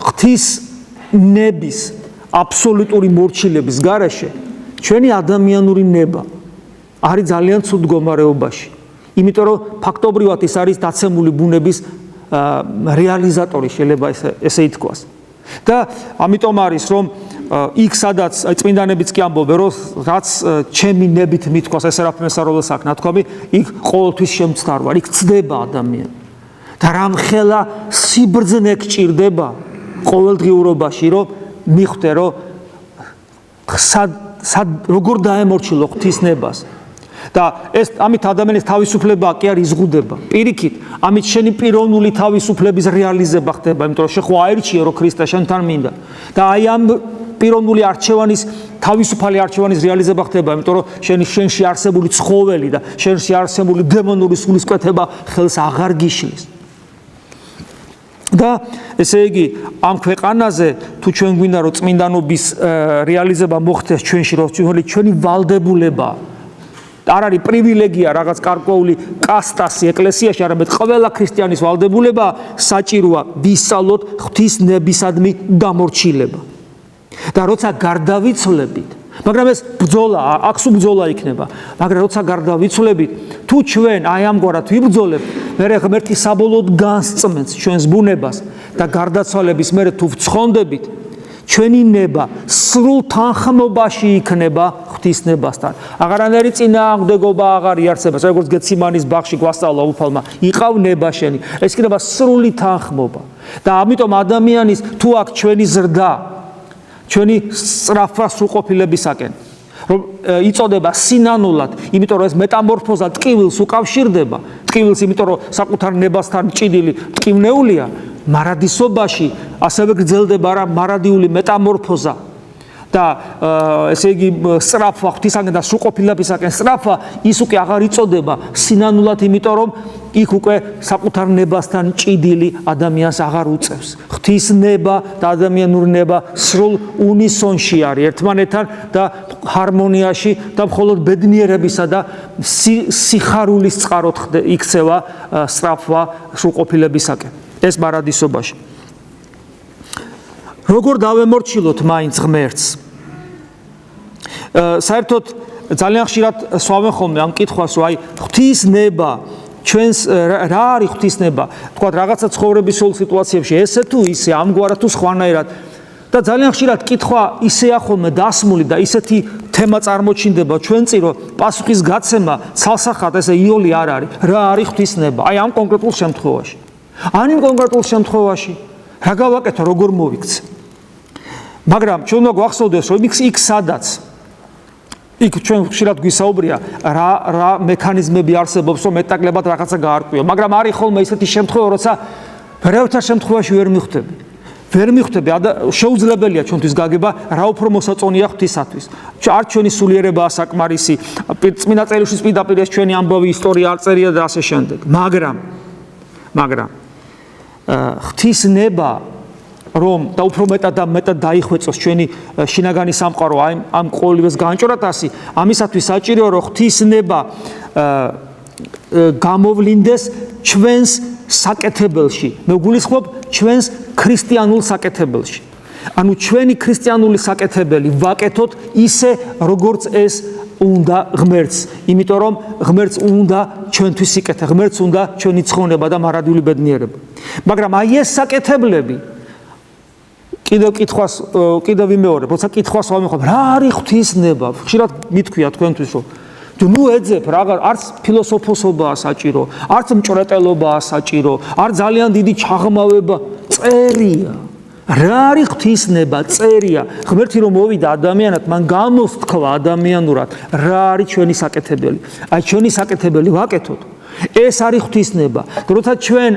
ღვთის ნების აბსოლუტური მორჩილების გარეშე ჩვენი ადამიანური ნება არის ძალიან ცუდ მდგომარეობაში. იმიტომ რომ ფაქტობრივად ის არის დაცემული ბუნების რეალიზატორი, შეიძლება ესე ითქვას. და ამიტომ არის რომ იქ სადაც წმინდანებიც კი ამბობენ რომ რაც ჩემი ნებით მithქვას ეს არაფერსა როლს აქვს ნათქვამი, იქ ყოველთვის შემცდარვა, იქ ცდება ადამიანი. და რამხელა სიბრძნე გჭირდება ყოველდღიურობაში რომ მიხვდე რომ როგორ დაემორჩილო ღვთის ნებას. და ეს ამით ადამიანის თავისუფლება კი არ იზღუდება. პირიქით, ამით შენი პიროვნული თავისუფლების რეალიზება ხდება, იმიტომ რომ შენ ხო აირჩიე რომ ქრისტე შენთან მინდა. და აი ამ პიროვნული არჩევანის თავისუფალი არჩევანის რეალიზება ხდება, იმიტომ რომ შენში არსებული ცხოველი და შენში არსებული დემონური სულისკვეთება ხელს აღარ გიშლის. და ესე იგი ამ ქვეყანაზე თუ ჩვენ გვინდა რომ წმინდანობის რეალიზება მოხდეს ჩვენში, რომ ჩვენი ვალდებულება არ არის პრივილეგია რაღაც გარკვეული კასტასი ეკლესიაში, არამედ ყველა ქრისტიანის ვალდებულება საჭიროა ვისწავლოთ ღვთის ნებისადმი დამორჩილება. და როცა გარდავიცვლებით, მაგრამ ეს ბრძოლაა, აქ ბრძოლა იქნება, მაგრამ როცა გარდავიცვლებით, თუ ჩვენ აი ამგვარად ვიბრძოლებთ, მერე ღმერთი საბოლოოდ განსწმენს ჩვენს ბუნებას და გარდაცვალების მერე თუ ვცხონდებით, ჩვენი ნება სრულ თანხმობაში იქნება ღვთის ნებასთან. აღარანაირი წინააღმდეგობა აღარ იარსება, როგორც გეციმანის ბაღში გვასწავლა უფალმა, იყავ ნება შენი. ეს იქნება სრული თანხმობა. და ამიტომ ადამიანის თუ აქვს ჩვენი ზრდა, ჩვენი სწრაფვა სრულყოფილებისაკენ, რომ იწოდება სინანულად, იმიტომ რომ ეს მეტამორფოზა ტკივილს უკავშირდება, ტკივილს, იმიტომ რომ საკუთარ ნებასთან ჭიდილი ტკივნეულია, მარადისობაში ასევე გრძელდება რა მარადიული მეტამორფოზა და ესე იგი სწრაფვა ღვთისაგან და სრულყოფილებისაკენ სწრაფვა ის უკვე აღარ იწოდება სინანულად, იმიტომ რომ იქ უკვე საკუთარ ნებასთან ჭიდილი ადამიანს აღარ უწევს. ღვთის ნება და ადამიანური ნება სრულ უნისონში არის ერთმანეთთან და ჰარმონიაში და მხოლოდ ბედნიერებისა და სიხარულის წყაროთ იქცევა სწრაფვა სრულყოფილებისაკენ. ეს მარადისობაში. როგორ დავემორჩილოთ მაინც ღმერთს? საერთოდ ძალიან ხშირად სვავენ ხოლმე ამ კითხვას, რომ აი ღვთის ნება ჩვენს რა არის ღვთის ნება? თქვათ რაღაცა ცხოვრებისეულ სიტუაციებში ესე თუ ისე, ამგვარად თუ სხვანაირად. და ძალიან ხშირად კითხვა ისეა ხოლმე დასმული და ისეთი თემა წარმოჩინდება ჩვენწინ, რომ პასუხის გაცემა ცალსახად ესე იოლი არ არის. რა არის ღვთის ნება? აი ამ კონკრეტულ შემთხვევაში. ან იმ კონკრეტულ შემთხვევაში რა გავაკეთო, როგორ მოვიქცე? მაგრამ ჩვენ უნდა გვახსოვდეს, რომ იქ სადაც იქ ჩვენ ხშირად გვისაუბრია რა მექანიზმები არსებობს, რომ მეტაკლებად რაღაცა გაარკვიო, მაგრამ არის ხოლმე ისეთი შემთხვევა, როცა ვერავითარ შემთხვევაში ვერ მიხვდები. ვერ მიხვდები, შეუძლებელია ჩვენთვის გაგება, რა უფრო მოსაწონია ღვთისათვის. არ ჩვენი სულიერებაა საკმარისი, წმინდა წერილშიც პირდაპირ ეს ჩვენი ამბავი ისტორია არ წერია და ასე შემდეგ. მაგრამ ღვთის ნება რომ და უფრო მეტად დაიხვეწოს ჩვენი შინაგანი სამყარო ამ ყოველივეს განჭორათასი, ამისათვის საჭიროა რომ ღვთის ნება გამოვლინდეს ჩვენს საკეთებელში. მე გულისხმობ ჩვენს ქრისტიანულ საკეთებელში. ანუ ჩვენი ქრისტიანული საკეთებელი ვაკეთოთ ისე როგორც ეს უნდა ღმერთს, იმიტომ რომ ღმერთს უნდა ჩვენთვის სიკეთე, ღმერთს უნდა ჩვენი ცხონება და მარადიული ბედნიერება. მაგრამ აი ეს საკეთებლები კიდევ ვიმეორებ, როცა კითხვას ვამეხობ, რა არის ღვთის ნება? ხშირად მithქვია თქვენთვის, რომ ნუ ეძებ, არც ფილოსოფოსობაა საჭირო, არც მჭრეტელობაა საჭირო, არ ძალიან დიდი ჩაღმავება, წერია. რა არის ღვთის ნება? წერია. ღმერთი რომ მოვიდა ადამიანად, მან გამოსთქვა ადამიანურად, რა არის ჩვენი საკეთებელი. აი ჩვენი საკეთებელი ვაკეთოთ. ეს არის ღვთის ნება. როცა ჩვენ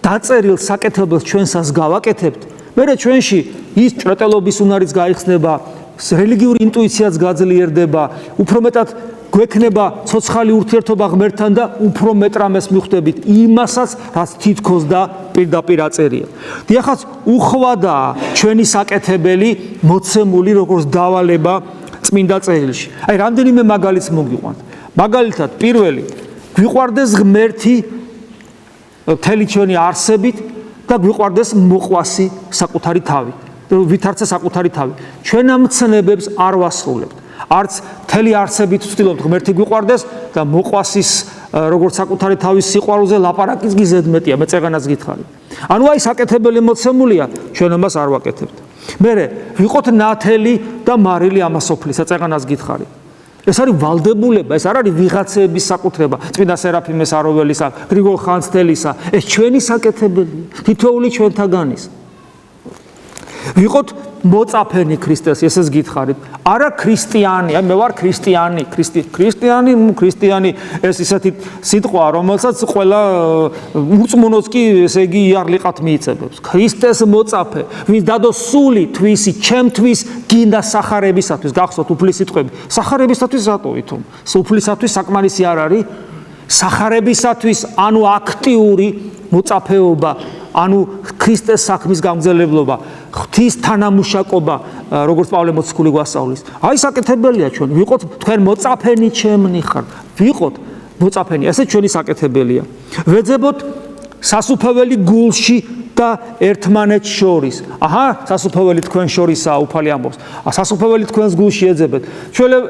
დაწერილ საკეთებელს ჩვენსას გავაკეთებთ, მერე ჩვენში ის ჭრეტელობის უნარიც გაიხსნება, რელიგიური ინტუიციაც გაძლიერდება, უფრო მეტად გვექნება ცოცხალი ურთიერთობა ღმერთთან და უფრო მეტ რამეს მიხვდებით იმასაც, რაც თითქოს და პირდაპირ აწერია. დიახაც უხვადაა ჩვენი საკეთებელი მოცემული როგორც დავალება წმინდა წერილში. აი რამდენიმე მაგალითს მოგიყვანთ. მაგალითად, პირველი, გვიყვარდეს ღმერთი მთელი ჩვენი არსებით და გვიყვარდეს მოყვასი საკუთარი თავი. ვითარცა საკუთარი თავი. ჩვენ ამ ცნებებს არ ვასრულებთ. არც მთელი არსებით ვცდილობთ ღმერთი გვიყვარდეს და მოყვასის როგორც საკუთარი თავის სიყვარულზე ლაპარაკიც გიზედმეტია, მე წეღანაც გითხარი. ანუ აი საკეთებელი მოცემულია, ჩვენ ამას არ ვაკეთებთ. მერე ვიყოთ ნათელი და მარილი ამასოფლისა, წეღანაც გითხარი. ეს არის ვალდებულება, ეს არ არის ვიღაცების საკუთრება, წმინდა სერაფიმეს აროველისა, გრიგოლ ხანძთელისა, ეს ჩვენი საკეთებელია, თითოეული ჩვენთაგანის. ვიყოთ მოწაფენი ქრისტეს, ესეც გითხარით. არა ქრისტიანი, აი მე ვარ ქრისტიანი, ქრისტიანი, ეს ისეთი სიტყვა, რომელსაც ყველა უწმუნოც კი ესე იგი იარლიყათ მიიწებებს. ქრისტეს მოწაფე, ვინც დადო სული თვისი, ჩემთვის გინდა სახარებისათვის, გახსოვთ უფლის სიტყვები. სახარებისათვის რატო ვითომ? უფლისათვის საკმარისი არ არის? სახარებისათვის, ანუ აქტიური მოწაფეობა, ანუ ქრისტეს საქმის გამგზელებლობა, ღვთის თანამუშაკობა, როგორც პავლე მოციქული გვასწავლის. აი საკეთებელია ჩვენ, ვიყოთ თქვენ მოწაფენი ჩემნი ხართ. ვიყოთ მოწაფენი, ესე ჩვენი საკეთებელია. ვეძებოთ სასუფეველი გულში და ერთმანეთს შორის. აჰა, სასუფეველი თქვენ შორისაა, უფალი ამბობს. სასუფეველი თქვენს გულში ეძებეთ.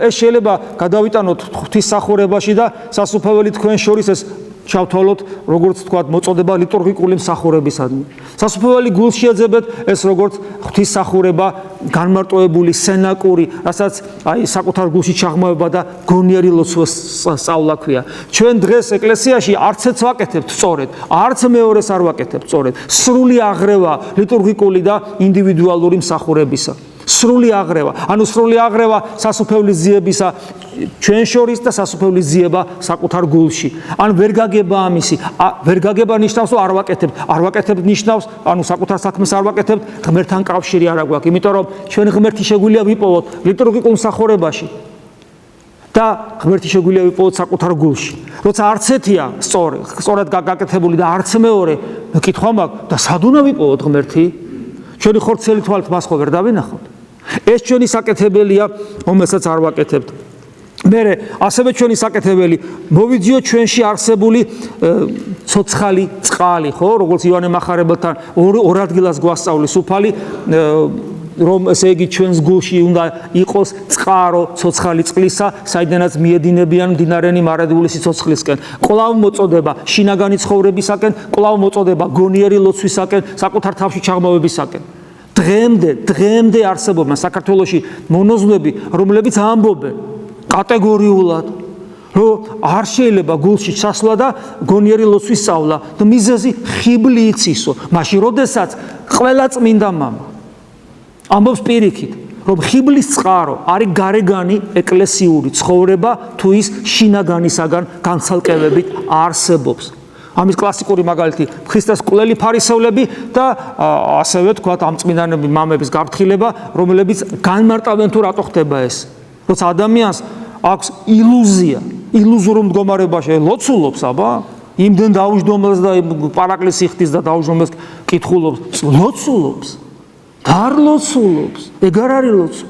ეს შეიძლება გადავიტანოთ ღვთისმსახურებაში და სასუფეველი თქვენ შორის ეს ჩავთვალოთ, როგორც თქვათ, მოწოდება ლიტურგიკული მსახურებისადმი. სასუფეველი გულში ეძებეთ, ეს როგორც ღვთისმსახურება, განმარტოებული სენაკური, რასაც აი საკუთარ გულში ჩაღმავება და გონიერი ლოცვა სწავლა ქვია. ჩვენ დღეს ეკლესიაში არცეც ვაკეთებთ სწორედ, არც მეორეს არ ვაკეთებთ სწორედ. სრული აღრევა ლიტურგიკული და ინდივიდუალური მსახურებისა. სრული აღრევა, ანუ სრული აღრევა სასუფევლის ძიებისა ჩვენ შორის და სასუფევლის ძიება საკუთარ გულში. ან ვერ გაგება ამისი, ვერ გაგება ნიშნავს, რომ არ ვაკეთებთ ნიშნავს, ანუ საკუთარ საქმეს არ ვაკეთებთ, ღმერთთან კავშირი არ აგვაქვს, იმიტომ რომ ჩვენ ღმერთი შეგვიძლია ვიპოვოთ ლიტურგიკულ მსახურებაში და ღმერთი შეგვიძლია ვიპოვოთ საკუთარ გულში. როცა არც ერთია სწორად გაკეთებული და არც მეორე, კითხვა მაქვს და სად უნდა ვიპოვოთ ღმერთი? ჩვენი ხორცელი თვალით მას ხო ვერ დავინახავთ? ეს ჩვენი საკეთებელია, რომელსაც არ ვაკეთებთ. მერე ასევე ჩვენი საკეთებელი მოვიძიოთ ჩვენში არსებული ცოცხალი წყალი, ხო, როგორც ივანე მახარებელთან ორ ადგილას გვასწავლის უფალი, რომ ესე იგი ჩვენს გულში უნდა იყოს წყარო ცოცხალი წყლისა, საიდანაც მიედინებიან მდინარენი მარადიული სიცოცხლისკენ. კვლავ მოწოდება შინაგანი ცხოვრებისაკენ, კვლავ მოწოდება გონიერი ლოცვისაკენ, საკუთარ თავში ჩაღმავებისაკენ. დღემდე არსებობენ საქართველოში მონოზვნები, რომლებიც ამბობენ კატეგორიულად, რომ არ შეიძლება გულში ჩასვლა და გონიერი ლოცვის სწავლა და მიზეზი ხიბლი იცისო. მაშინ როდესაც ყველა წმინდა მამა ამბობს პირიქით, რომ ხიბლის წყარო არის გარეგანი ეკლესიური ცხოვრება თუ ის შინაგანისაგან განცალკევებით არსებობს. ამის კლასიკური მაგალითი ქრისტეს კვლელი ფარისევლები და ასევე თქვათ ამ წმინდანები მამების გაფრთხილება, რომლებიც განმარტავენ თუ რატო ხდება ეს. როცა ადამიანს აქვს ილუზია, ილუზურ მდგომარეობაში ლოცულობს, აბა, იმდენ დაუჯდომელს და პარაკლისს იხდის და დაუჯდომელს კითხულობს, ლოცულობს. არ ლოცულობს, ეგ არ არის ლოცვა.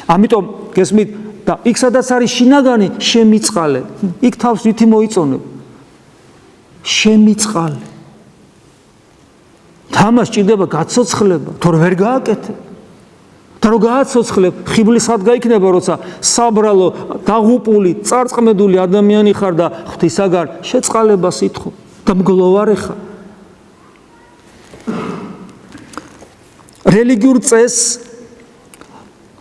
ამიტომ გესმით და იქ სადაც არის შინაგანი შემიწყალე, იქ თავს ვითი მოიწონებ. შემიწყალე. თამას ჭირდება გაცოცხლება, თორე ვერ გააკეთებ. და რო გააცოცხლებ, ხიბლი სად გაიქნება, როცა საბრალო, დაღუპული, წარწყმედული ადამიანი ხარ და ღვთისაგან შეწყალებას ითხოვ და მგლოვარი ხარ. რელიგიურ წესს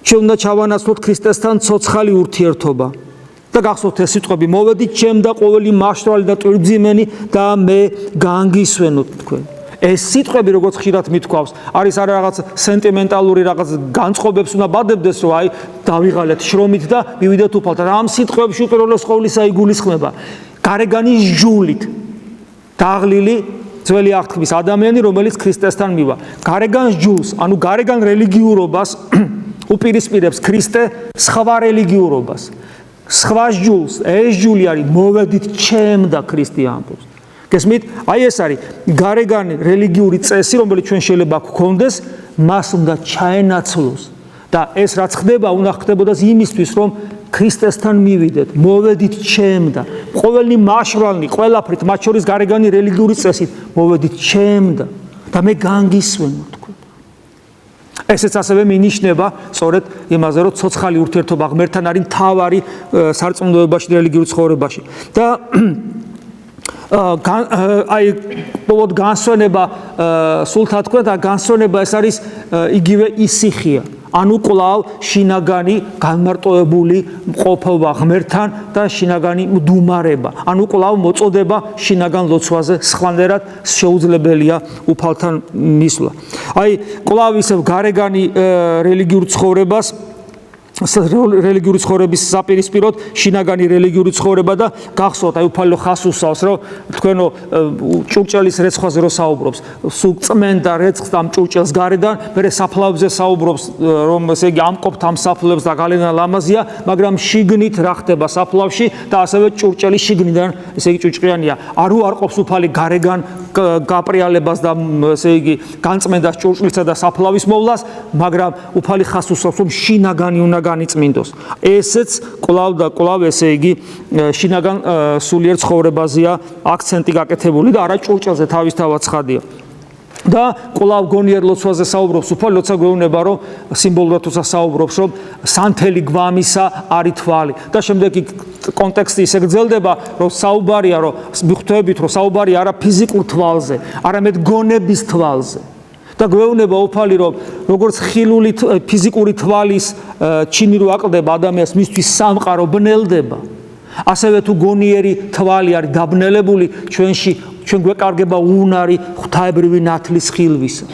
ჩვენ უნდა ჩავანაცვლოთ ქრისტესთან ცოცხალი ურთიერთობა. და გახსოვთ ეს სიტყვები, მოვედით ჩემ და ყოველი მაშრალი და ტვირთძიმენი და მე გაანგისვენოთ თქვენ. ეს სიტყვები როგორც ხშირად მithქვავს, არის არა რაღაც სენტიმენტალური რაღაც განწყობებს უნდა ბადებდეს, რომ აი დავიღალეთ შრომით და მივიდეთ უფალთან. ამ სიტყვებში უპირველეს ყოვლისა იგულისხმება გარეგანის ჯულით დაღლილი ძველი აღთქმის ადამიანი, რომელიც ქრისტესთან მივა. გარეგანს ჯულს, ანუ გარეგან რელიგიურობას უპირისპირებს ქრისტე სხვა რელიგიურობას. სხვა ჯულს, ეს ჯული არის მოვედით ჩემ და ქრისტე ამბობს. გესმით? აი ეს არის გარეგანი რელიგიური წესი, რომელიც ჩვენ შეიძლება გვქონდეს, მას უნდა ჩაენაცვლოს. და ეს რაც ხდება, უნდა ხდებოდეს იმისთვის, რომ ქრისტესთან მივიდეთ, მოვედით ჩემ და ყოველი მაშრალნი, ყველაფრით, მათ შორის გარეგანი რელიგიური წესით, მოვედით ჩემ და მე განგისვენო თქვენ. ესეც ასევე მინიშნება სწორედ იმაზე, რომ ცოცხალი ურთიერთობა ღმერთთან არის მთავარი სარწმუნოებაში, რელიგიურ ცხოვრებაში. და აი ყოველ განსვენება სულთა თქვა და განსვენება ეს არის იგივე ისიხია. ანუ კვლავ შინაგანი განმარტოებული მყოფობა ღმერთთან და შინაგანი მდუმარება. ანუ კვლავ მოწოდება შინაგან ლოცვაზე, სხვანაირად შეუძლებელია უფალთან მისვლა. აი კვლავ ისევ გარეგანი რელიგიურ ცხოვრებას რელიგიური ცხოვრების საპირისპიროდ შინაგანი რელიგიური ცხოვრება და გახსოვთ აი უფალო ხას უსავს რომ თქვენო ჭურჭელის რეცხვაზე რო საუბრობს სულ წმენდა რეცხს და ჭურჭელს გარედან მერე საფლავებზე საუბრობს რომ ესე იგი ამყოფთ ამ საფლავებს და გალენა ლამაზია მაგრამ შიგნით რა ხდება საფლავში და ასევე ჭურჭელი შიგნიდან ესე იგი ჭუჭყიანია არ უარყოფს უფალი გარეგან გაპრიალებას და ესე იგი განწმენდას ჭურჭლისა და საფლავის მოვლას მაგრამ უფალი ხას უსავს რომ შინაგანი უნდა განიწმინდოს. ესეც კვლავ და კვლავ ესე იგი შინაგან სულიერ ცხოვრებაზეა აქცენტი გაკეთებული და არა ჭურჭელზე თავისთავად ცხადია. და კვლავ გონიერ ლოცვაზე საუბრობს უფალი ლოცვა გვეუბნება რომ სიმბოლურად თუცა საუბრობს რომ სანთელი გვამისა არის თვალი და შემდეგ კონტექსტი ისე გრძელდება რომ საუბარია რომ მიხვდებით რომ საუბარია არა ფიზიკურ თვალზე არამედ გონების თვალზე. და გვეუბნება უფალი რომ როგორც ხილული ფიზიკური თვალის ჩინი რო აკლდება ადამიანს მისთვის სამყარო ბნელდება ასევე თუ გონიერი თვალი არის დაბნელებული ჩვენ გვეკარგება უნარი ღვთაებრივი ნათლის ხილვისა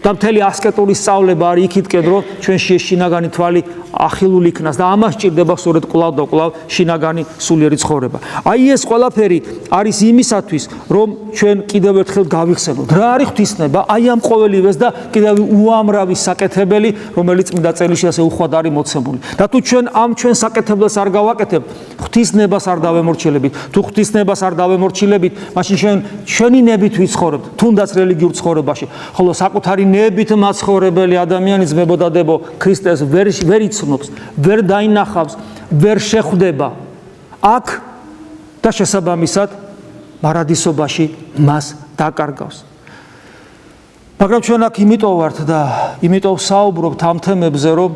და მთელი ასკეტური სწავლება არის იქითკენ რომ ჩვენში ეს შინაგანი თვალი ახილული იქნას და ამას ჭირდება სწორედ კვლავ და კვლავ შინაგანი სულიერი ცხოვრება. აი ეს ყველაფერი არის იმისათვის რომ ჩვენ კიდევ ერთხელ გავიხსენოთ რა არის ღვთისნება აი ამ ყოველივეს და კიდევ უამრავი საკეთებელი რომელიც წმინდა წერილში ასე უხვად არის მოცემული. და თუ ჩვენ ამ ჩვენ საკეთებელს არ გავაკეთებ ღვთისნებას არ დავემორჩილებით თუ ღვთისნებას არ დავემორჩილებით მაშინ ჩვენი ნებით ვიცხოვრებთ თუნდაც რელიგიურ ცხოვრებაში ხოლო საკუთარი ნებით მაცხოვრებელი ადამიანი ძმებოდადებო ქრისტეს ვერ იცნობს, ვერ დაინახავს, ვერ შეხვდება აქ და შესაბამისად მარადისობაში მას დაკარგავს. მაგრამ ჩვენ აქ იმიტომ ვართ და იმიტომ საუბრობთ ამ თემებზე, რომ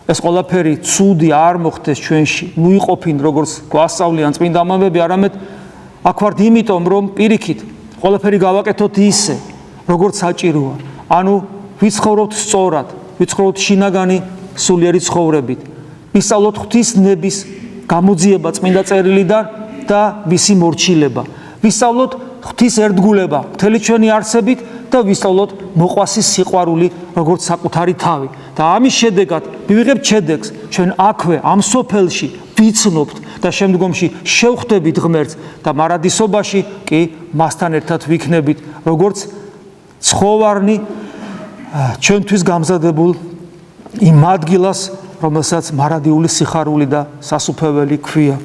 ეს ყველაფერი ცუდი არ მოხდეს ჩვენში, მუიყოფინ როგორც გვასწავლიან წმინდა მამები, არამედ აქ ვართ იმიტომ, რომ პირიქით ყველაფერი გავაკეთოთ ისე, როგორც საჭიროა. ანუ ვიცხოვროთ სწორად, ვიცხოვროთ შინაგანი სულიერი ცხოვრებით. ვისწავლოთ ღვთის ნების გამოძიება წმინდა წერილიდან და მისი მორჩილება. ვისწავლოთ ღვთის ერთგულება მთელი ჩვენი არსებით და ვისწავლოთ მოყვასის სიყვარული როგორც საკუთარი თავი. და ამის შედეგად მივიღებთ შედეგს ჩვენ აქვე ამ სოფელში ვიცნობთ და შემდგომში შევხვდებით ღმერთს და მარადისობაში კი მასთან ერთად ვიქნებით როგორც ცხოვარნი ჩვენთვის გამზადებულ იმ ადგილას, რომელსაც მარადიული სიხარული და სასუფეველი ქვია.